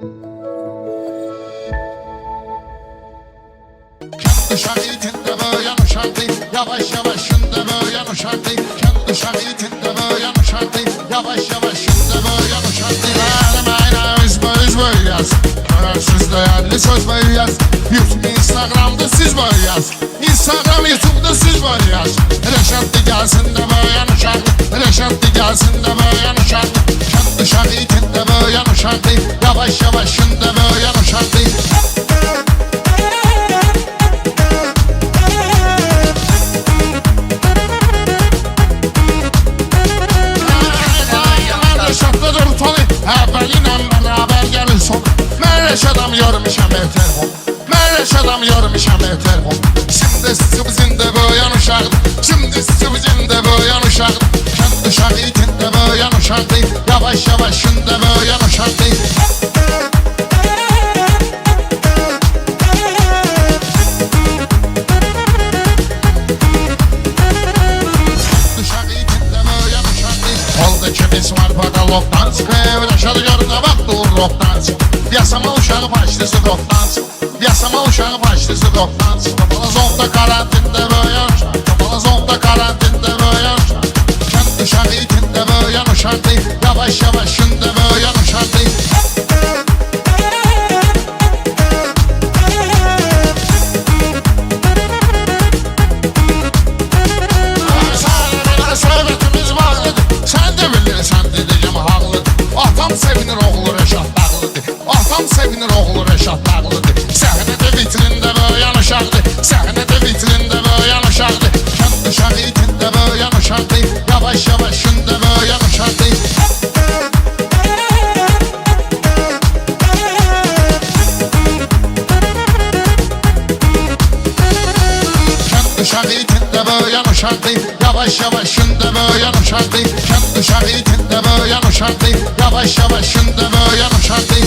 Kendi şahitinde böyle uşaktı, yavaş yavaş şimdi böyle uşaktı. Kendi şahitinde böyle uşaktı, yavaş yavaş şimdi böyle uşaktı. Benim ayna üz boyu yaz, kararsız değerli söz boyu yaz. YouTube, Instagram'da siz boyu yaz, Instagram, YouTube'da siz boyu yaz. Reşatlı gelsin de böyle uşaktı, Reşatlı gelsin de böyle uşaktı. Kendi şahitinde böyle uşaktı, yavaş yavaş şimdi böyle uşaktı. Reşadam yormuşam ev telefon, ben reşadam yormuşam ev telefon. Şimdi sizi bizim de boyan uşaktı, şimdi sizi bizim de boyan uşaktı. Kendi şahitinde boyan uşaktı, yavaş yavaş şimdi boyan uşaktı. Kendi şahitinde boyan uşaktı. Oldu kimiz var bakaloktan çıkıyor, reşadı görüne bak dur roktan çıkıyor. Yasama uşağı başlısı doktan çık, yasama uşağı başlısı doktan çık. Kapalı zonda karantinde böyle uşak, kapalı zonda karantinde böyle uşak. Kendi şahitinde böyle uşak değil, yavaş yavaş şimdi böyle uşak değil. Söhbetimiz bağlıdır, sen de bilirsen diyeceğim haklıdır. Atam sevinir oğlu Reşat dağlıdır, atam sevinir oğlu Reşat dağlıdır. Səhnədə vitrində böyən uşaqdır, səhnədə vitrində böyən uşaqdır. Kendi şahitində böyən uşaqdır, yavaş yavaş şimdi böyən uşaqdır. Kendi şahitində böyən uşaqdır, yavaş yavaş şimdi böyən uşaqdır. Kendi şahitində böyən uşaqdır, yavaş yavaş şimdi böyən uşaqdır.